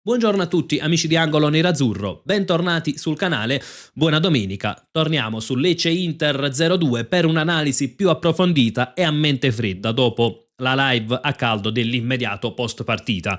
Buongiorno a tutti amici di Angolo Nerazzurro, bentornati sul canale, buona domenica. Torniamo su Lecce Inter 0-2 per un'analisi più approfondita e a mente fredda dopo la live a caldo dell'immediato post partita.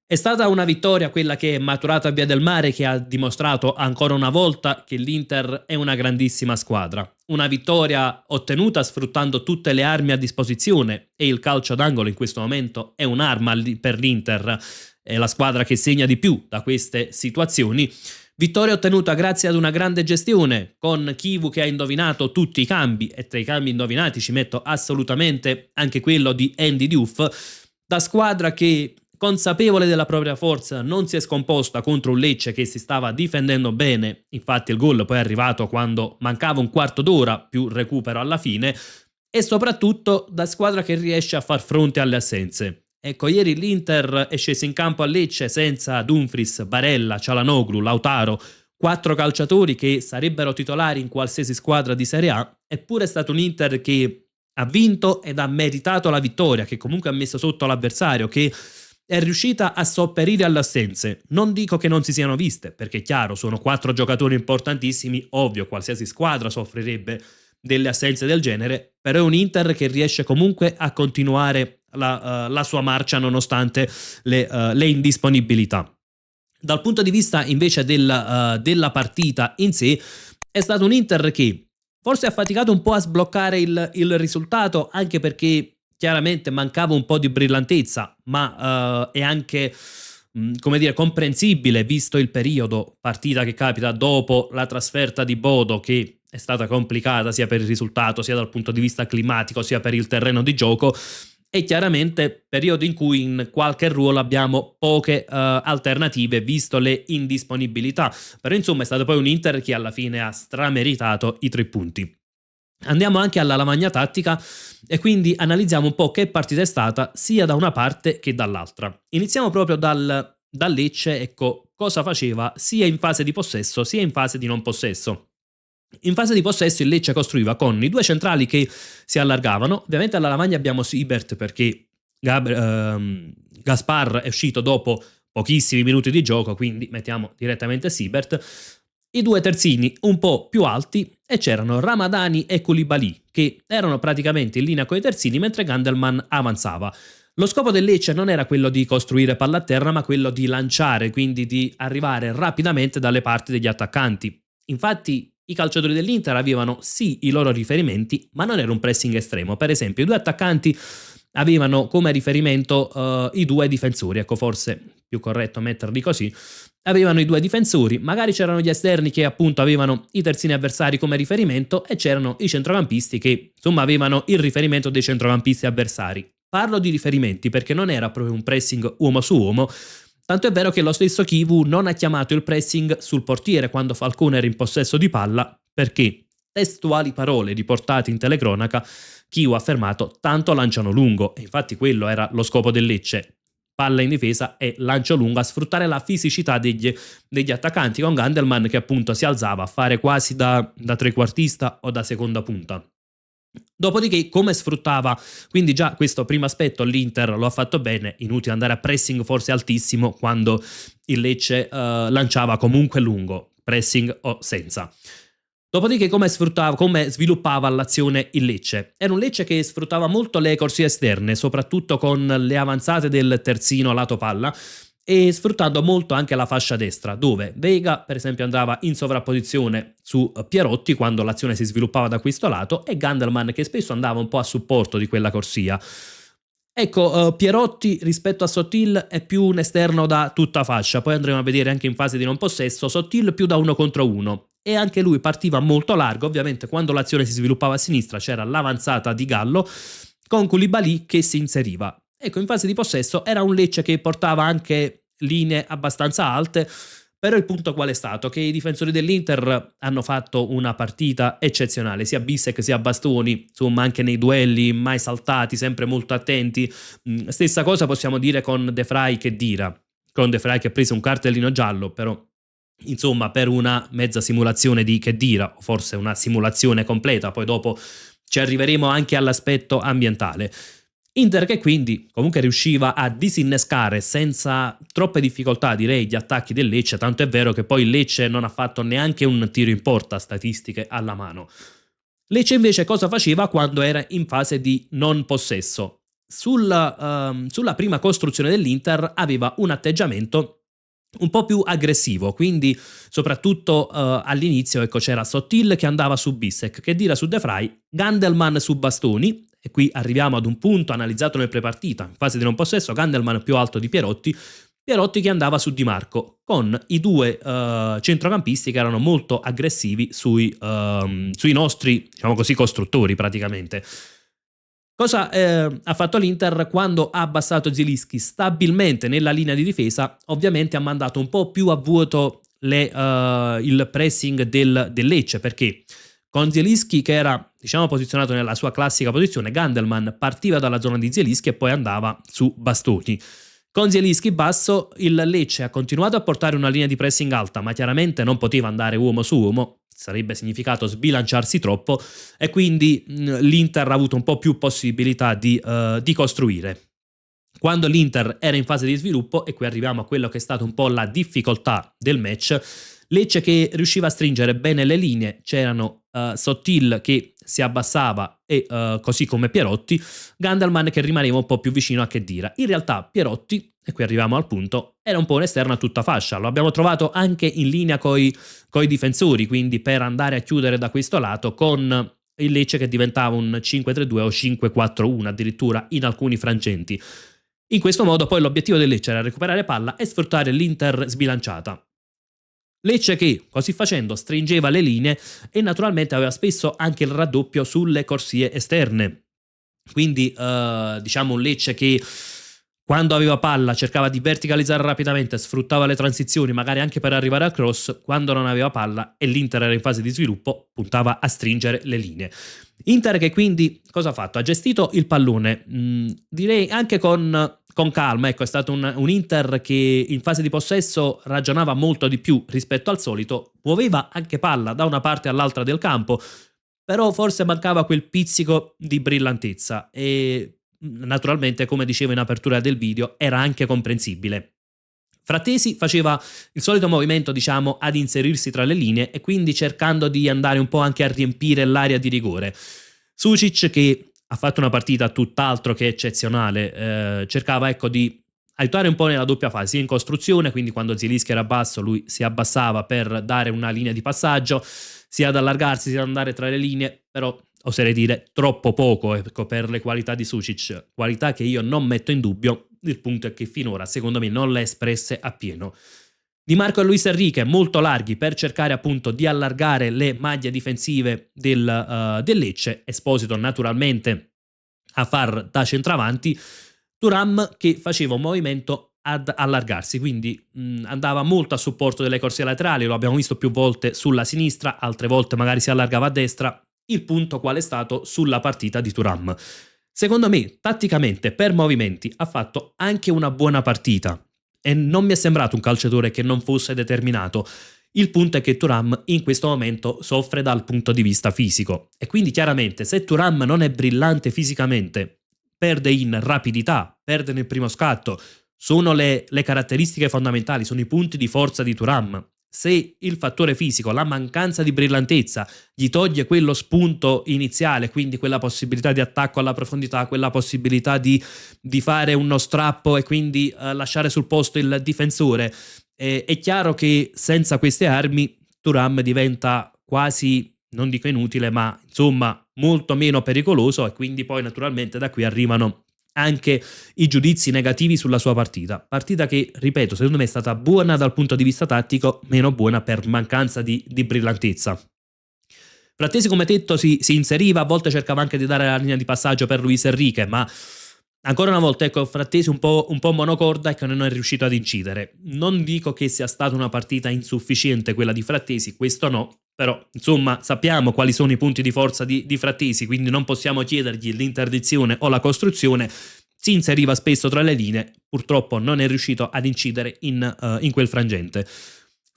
È stata una vittoria quella che è maturata a Via del Mare, che ha dimostrato ancora una volta che l'Inter è una grandissima squadra. Una vittoria ottenuta sfruttando tutte le armi a disposizione e il calcio d'angolo in questo momento è un'arma per l'Inter, è la squadra che segna di più da queste situazioni. Vittoria ottenuta grazie ad una grande gestione, con Chivu che ha indovinato tutti i cambi, e tra i cambi indovinati ci metto assolutamente anche quello di Andy Diouf, da squadra che, consapevole della propria forza, non si è scomposta contro un Lecce che si stava difendendo bene. Infatti il gol poi è arrivato quando mancava un quarto d'ora più recupero alla fine, e soprattutto da squadra che riesce a far fronte alle assenze. Ecco, ieri l'Inter è sceso in campo a Lecce senza Dumfries, Barella, Çalhanoğlu, Lautaro, 4 calciatori che sarebbero titolari in qualsiasi squadra di Serie A, eppure è stato un Inter che ha vinto ed ha meritato la vittoria, che comunque ha messo sotto l'avversario, che è riuscita a sopperire alle assenze. Non dico che non si siano viste, perché è chiaro, sono 4 giocatori importantissimi, ovvio, qualsiasi squadra soffrirebbe delle assenze del genere, però è un Inter che riesce comunque a continuare la sua marcia nonostante le indisponibilità. Dal punto di vista invece della partita in sé, è stato un Inter che forse ha faticato un po' a sbloccare il risultato, anche perché chiaramente mancava un po' di brillantezza, ma è anche come dire, comprensibile visto il periodo, partita che capita dopo la trasferta di Bodo, che è stata complicata sia per il risultato, sia dal punto di vista climatico, sia per il terreno di gioco, e chiaramente periodo in cui in qualche ruolo abbiamo poche alternative visto le indisponibilità. Però insomma è stato poi un Inter che alla fine ha strameritato i 3 punti. Andiamo anche alla lavagna tattica e quindi analizziamo un po' che partita è stata sia da una parte che dall'altra. Iniziamo proprio dal Lecce, ecco cosa faceva sia in fase di possesso sia in fase di non possesso. In fase di possesso il Lecce costruiva con i 2 centrali che si allargavano. Ovviamente alla lavagna abbiamo Siebert perché Gaspar è uscito dopo pochissimi minuti di gioco, quindi mettiamo direttamente Siebert. I 2 terzini un po' più alti e c'erano Ramadani e Koulibaly che erano praticamente in linea con i terzini mentre Gandelman avanzava. Lo scopo del Lecce non era quello di costruire palla a terra, ma quello di lanciare, quindi di arrivare rapidamente dalle parti degli attaccanti. Infatti i calciatori dell'Inter avevano sì i loro riferimenti, ma non era un pressing estremo. Per esempio i 2 attaccanti avevano come riferimento i 2 difensori, ecco forse più corretto metterli così. Avevano i 2 difensori, magari c'erano gli esterni che appunto avevano i terzini avversari come riferimento e c'erano i centrocampisti che insomma avevano il riferimento dei centrocampisti avversari. Parlo di riferimenti perché non era proprio un pressing uomo su uomo, tanto è vero che lo stesso Chivu non ha chiamato il pressing sul portiere quando Falcone era in possesso di palla, perché, testuali parole riportate in telecronaca, Chivu ha affermato tanto lanciano lungo, e infatti quello era lo scopo del Lecce. Palla in difesa e lancio lungo a sfruttare la fisicità degli attaccanti, con Gandelman che appunto si alzava a fare quasi da trequartista o da seconda punta. Dopodiché come sfruttava, quindi già questo primo aspetto l'Inter lo ha fatto bene, inutile andare a pressing forse altissimo quando il Lecce lanciava comunque lungo, pressing o senza. Dopodiché come sviluppava l'azione il Lecce? Era un Lecce che sfruttava molto le corsie esterne, soprattutto con le avanzate del terzino lato palla, e sfruttando molto anche la fascia destra, dove Vega per esempio andava in sovrapposizione su Pierotti quando l'azione si sviluppava da questo lato, e Gandelman che spesso andava un po' a supporto di quella corsia. Ecco, Pierotti rispetto a Sottil è più un esterno da tutta fascia, poi andremo a vedere anche in fase di non possesso, Sottil più da 1 contro 1, e anche lui partiva molto largo. Ovviamente quando l'azione si sviluppava a sinistra c'era l'avanzata di Gallo con Koulibaly che si inseriva. Ecco, in fase di possesso era un Lecce che portava anche linee abbastanza alte, però il punto qual è stato? Che i difensori dell'Inter hanno fatto una partita eccezionale, sia Bissek sia Bastoni, insomma anche nei duelli mai saltati, sempre molto attenti. Stessa cosa possiamo dire con De Vrij che Dira, con De Vrij che ha preso un cartellino giallo, però insomma per una mezza simulazione di Khedira, o forse una simulazione completa, poi dopo ci arriveremo anche all'aspetto ambientale. Inter che quindi comunque riusciva a disinnescare senza troppe difficoltà, direi, gli attacchi del Lecce, tanto è vero che poi il Lecce non ha fatto neanche un tiro in porta, statistiche alla mano. Lecce invece cosa faceva quando era in fase di non possesso? Sulla prima costruzione dell'Inter aveva un atteggiamento un po' più aggressivo, quindi soprattutto all'inizio ecco, c'era Sottil che andava su Bissek, Khedira su De Vrij, Gandelman su Bastoni, e qui arriviamo ad un punto analizzato nel prepartita, in fase di non possesso, Gandelman più alto di Pierotti, Pierotti che andava su Di Marco, con i due centrocampisti che erano molto aggressivi sui nostri, diciamo così, costruttori praticamente. Cosa ha fatto l'Inter quando ha abbassato Zielinski stabilmente nella linea di difesa? Ovviamente ha mandato un po' più a vuoto il pressing del Lecce, perché con Zielinski che era diciamo posizionato nella sua classica posizione, Gandelman partiva dalla zona di Zielinski e poi andava su Bastoni. Con Zielinski basso il Lecce ha continuato a portare una linea di pressing alta, ma chiaramente non poteva andare uomo su uomo, sarebbe significato sbilanciarsi troppo, e quindi l'Inter ha avuto un po' più possibilità di costruire. Quando l'Inter era in fase di sviluppo, e qui arriviamo a quello che è stato un po' la difficoltà del match, Lecce che riusciva a stringere bene le linee, c'erano Sottil che si abbassava e così come Pierotti, Gandelman che rimaneva un po' più vicino a Khedira. In realtà Pierotti, e qui arriviamo al punto, era un po' un esterno a tutta fascia, lo abbiamo trovato anche in linea coi difensori, quindi per andare a chiudere da questo lato con il Lecce che diventava un 5-3-2 o 5-4-1 addirittura in alcuni frangenti. In questo modo poi l'obiettivo del Lecce era recuperare palla e sfruttare l'Inter sbilanciata. Lecce che, così facendo, stringeva le linee e naturalmente aveva spesso anche il raddoppio sulle corsie esterne. Quindi diciamo un Lecce che quando aveva palla cercava di verticalizzare rapidamente, sfruttava le transizioni magari anche per arrivare al cross, quando non aveva palla e l'Inter era in fase di sviluppo puntava a stringere le linee. Inter che quindi cosa ha fatto? Ha gestito il pallone, direi anche con calma, ecco, è stato un Inter che in fase di possesso ragionava molto di più rispetto al solito, muoveva anche palla da una parte all'altra del campo, però forse mancava quel pizzico di brillantezza e naturalmente, come dicevo in apertura del video, era anche comprensibile. Frattesi faceva il solito movimento, diciamo, ad inserirsi tra le linee e quindi cercando di andare un po' anche a riempire l'area di rigore. Sucic, che ha fatto una partita tutt'altro che eccezionale, cercava ecco di aiutare un po' nella doppia fase, sia in costruzione, quindi quando Zielinski era basso lui si abbassava per dare una linea di passaggio, sia ad allargarsi sia ad andare tra le linee, però oserei dire troppo poco ecco, per le qualità di Sucic, qualità che io non metto in dubbio. Il punto è che finora secondo me non le ha espresse appieno. Di Marco e Luis Enrique molto larghi per cercare appunto di allargare le maglie difensive del Lecce, Esposito naturalmente a far da centravanti, Thuram che faceva un movimento ad allargarsi, quindi andava molto a supporto delle corsie laterali, lo abbiamo visto più volte sulla sinistra, altre volte magari si allargava a destra. Il punto qual è stato sulla partita di Thuram? Secondo me, tatticamente, per movimenti, ha fatto anche una buona partita e non mi è sembrato un calciatore che non fosse determinato. Il punto è che Thuram in questo momento soffre dal punto di vista fisico e quindi chiaramente se Thuram non è brillante fisicamente, perde in rapidità, perde nel primo scatto, sono le caratteristiche fondamentali, sono i punti di forza di Thuram. Se il fattore fisico, la mancanza di brillantezza, gli toglie quello spunto iniziale, quindi quella possibilità di attacco alla profondità, quella possibilità di fare uno strappo e quindi lasciare sul posto il difensore, è chiaro che senza queste armi Thuram diventa quasi, non dico inutile, ma insomma molto meno pericoloso e quindi poi naturalmente da qui arrivano anche i giudizi negativi sulla sua partita che, ripeto, secondo me è stata buona dal punto di vista tattico, meno buona per mancanza di brillantezza. Frattesi, come detto, si inseriva, a volte cercava anche di dare la linea di passaggio per Luis Enrique, ma ancora una volta, ecco, Frattesi un po' monocorda e che non è riuscito ad incidere. Non dico che sia stata una partita insufficiente quella di Frattesi, questo no, però insomma sappiamo quali sono i punti di forza di Frattesi, quindi non possiamo chiedergli l'interdizione o la costruzione. Si inseriva spesso tra le linee, purtroppo non è riuscito ad incidere in quel frangente.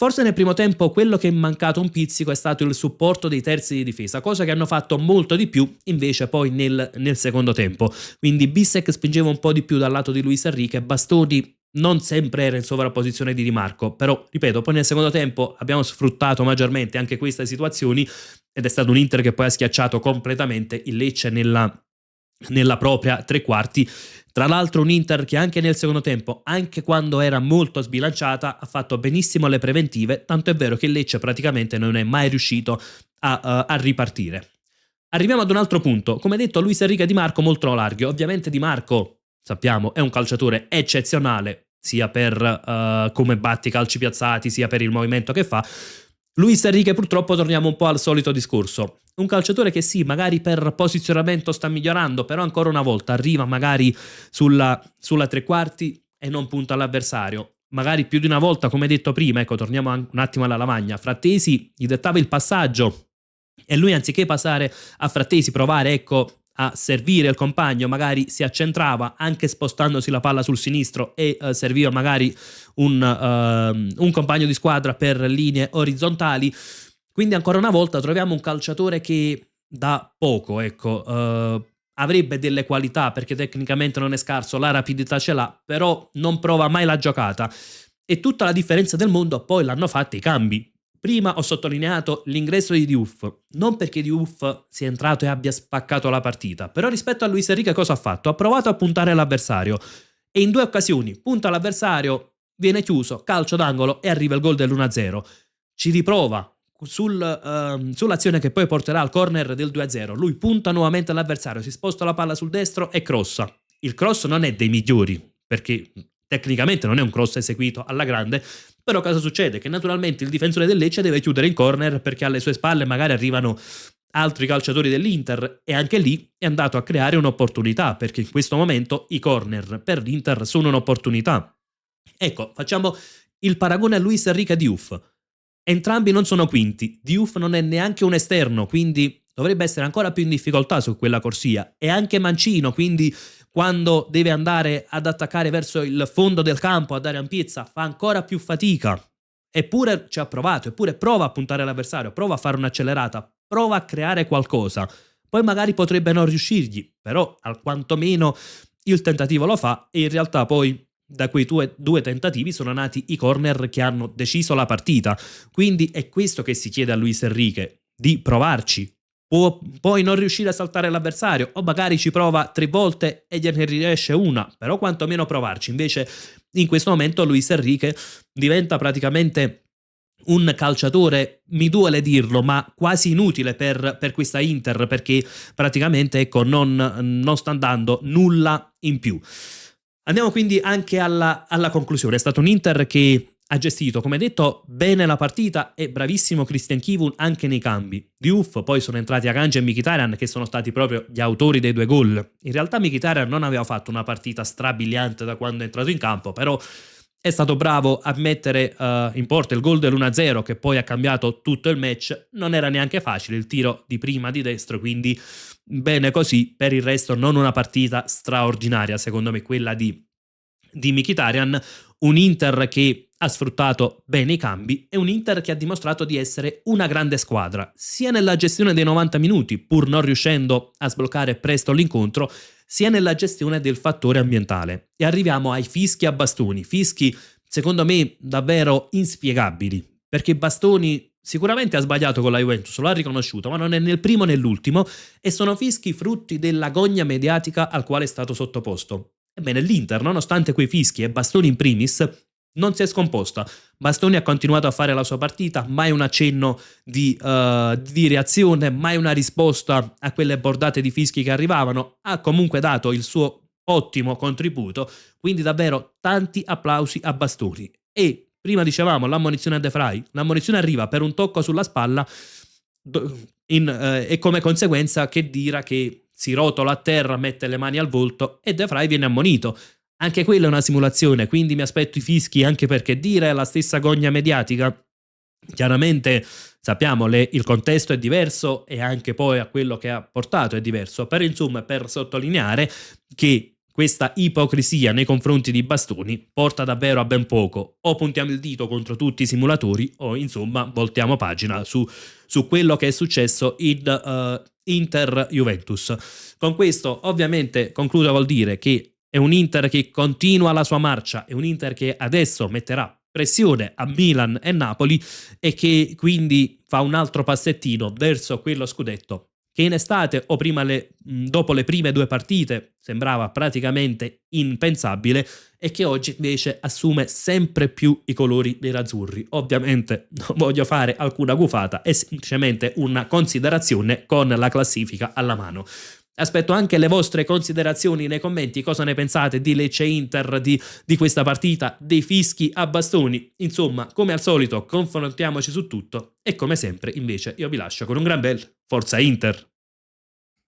Forse nel primo tempo quello che è mancato un pizzico è stato il supporto dei terzi di difesa, cosa che hanno fatto molto di più invece poi nel secondo tempo. Quindi Bissek spingeva un po' di più dal lato di Luis Enrique, Bastoni non sempre era in sovrapposizione di Di Marco, però ripeto, poi nel secondo tempo abbiamo sfruttato maggiormente anche queste situazioni ed è stato un Inter che poi ha schiacciato completamente il Lecce nella propria tre quarti. Tra l'altro un Inter che anche nel secondo tempo, anche quando era molto sbilanciata, ha fatto benissimo le preventive, tanto è vero che il Lecce praticamente non è mai riuscito a ripartire. Arriviamo ad un altro punto. Come detto, Luis Enrique Di Marco molto larghi. Ovviamente Di Marco, sappiamo, è un calciatore eccezionale, sia per come batte i calci piazzati, sia per il movimento che fa. Luis Enrique purtroppo torniamo un po' al solito discorso. Un calciatore che sì, magari per posizionamento sta migliorando, però ancora una volta arriva magari sulla tre quarti e non punta all'avversario. Magari più di una volta, come detto prima, ecco, torniamo un attimo alla lavagna, Frattesi gli dettava il passaggio e lui anziché passare a Frattesi, provare, ecco, a servire il compagno, magari si accentrava anche spostandosi la palla sul sinistro e serviva magari un compagno di squadra per linee orizzontali. Quindi ancora una volta troviamo un calciatore che da poco, ecco, avrebbe delle qualità perché tecnicamente non è scarso, la rapidità ce l'ha, però non prova mai la giocata. E tutta la differenza del mondo poi l'hanno fatta i cambi. Prima ho sottolineato l'ingresso di Diouf, non perché Diouf sia entrato e abbia spaccato la partita, però rispetto a Luis Enrique cosa ha fatto? Ha provato a puntare l'avversario e in 2 occasioni punta l'avversario, viene chiuso, calcio d'angolo e arriva il gol dell'1-0. Ci riprova sull'azione che poi porterà al corner del 2-0. Lui punta nuovamente l'avversario, si sposta la palla sul destro e crossa. Il cross non è dei migliori, perché tecnicamente non è un cross eseguito alla grande, però cosa succede? Che naturalmente il difensore del Lecce deve chiudere il corner perché alle sue spalle magari arrivano altri calciatori dell'Inter e anche lì è andato a creare un'opportunità perché in questo momento i corner per l'Inter sono un'opportunità. Ecco, facciamo il paragone a Luis Enrique Diouf. Entrambi non sono quinti, Diouf non è neanche un esterno, quindi dovrebbe essere ancora più in difficoltà su quella corsia. È anche mancino, quindi quando deve andare ad attaccare verso il fondo del campo, a dare ampiezza, fa ancora più fatica. Eppure ci ha provato, eppure prova a puntare l'avversario, prova a fare un'accelerata, prova a creare qualcosa. Poi magari potrebbe non riuscirgli, però al quantomeno il tentativo lo fa e in realtà poi da quei due tentativi sono nati i corner che hanno deciso la partita. Quindi è questo che si chiede a Luis Enrique, di provarci. Può poi non riuscire a saltare l'avversario o magari ci prova 3 volte e gliene riesce una, però quantomeno provarci. Invece in questo momento Luis Enrique diventa praticamente un calciatore, mi duole dirlo, ma quasi inutile per questa Inter perché praticamente ecco, non sta dando nulla in più. Andiamo quindi anche alla conclusione. È stato un Inter che ha gestito, come detto, bene la partita e bravissimo Christian Kivun anche nei cambi. Diouf, poi sono entrati Akanji e Mkhitaryan che sono stati proprio gli autori dei 2 gol. In realtà Mkhitaryan non aveva fatto una partita strabiliante da quando è entrato in campo, però è stato bravo a mettere in porta il gol dell'1-0 che poi ha cambiato tutto il match. Non era neanche facile il tiro di prima di destro, quindi bene così. Per il resto non una partita straordinaria secondo me quella di Mkhitaryan. Un Inter che ha sfruttato bene i cambi e un Inter che ha dimostrato di essere una grande squadra sia nella gestione dei 90 minuti pur non riuscendo a sbloccare presto l'incontro, sia nella gestione del fattore ambientale. E arriviamo ai fischi a Bastoni, fischi secondo me davvero inspiegabili, perché Bastoni sicuramente ha sbagliato con la Juventus, lo ha riconosciuto, ma non è né il primo né l'ultimo e sono fischi frutti della gogna mediatica al quale è stato sottoposto. Ebbene, l'Inter, nonostante quei fischi e Bastoni in primis, non si è scomposta. Bastoni ha continuato a fare la sua partita, mai un accenno di reazione, mai una risposta a quelle bordate di fischi che arrivavano, ha comunque dato il suo ottimo contributo, quindi davvero tanti applausi a Bastoni. E prima dicevamo l'ammonizione a De Vrij, l'ammonizione arriva per un tocco sulla spalla e come conseguenza che Dira che si rotola a terra, mette le mani al volto e De Vrij viene ammonito. Anche quella è una simulazione, quindi mi aspetto i fischi anche perché Dira è la stessa gogna mediatica. Chiaramente sappiamo il contesto è diverso e anche poi a quello che ha portato è diverso, però insomma per sottolineare che questa ipocrisia nei confronti di Bastoni porta davvero a ben poco. O puntiamo il dito contro tutti i simulatori o insomma voltiamo pagina su quello che è successo in Inter-Juventus. Con questo ovviamente concludo col dire che è un Inter che continua la sua marcia, è un Inter che adesso metterà pressione a Milan e Napoli e che quindi fa un altro passettino verso quello scudetto che in estate o dopo le prime due partite sembrava praticamente impensabile e che oggi invece assume sempre più i colori nerazzurri. Ovviamente non voglio fare alcuna gufata, è semplicemente una considerazione con la classifica alla mano. Aspetto anche le vostre considerazioni nei commenti, cosa ne pensate di Lecce Inter, di questa partita, dei fischi a bastoni. Insomma, come al solito, confrontiamoci su tutto e come sempre invece io vi lascio con un gran bel Forza Inter.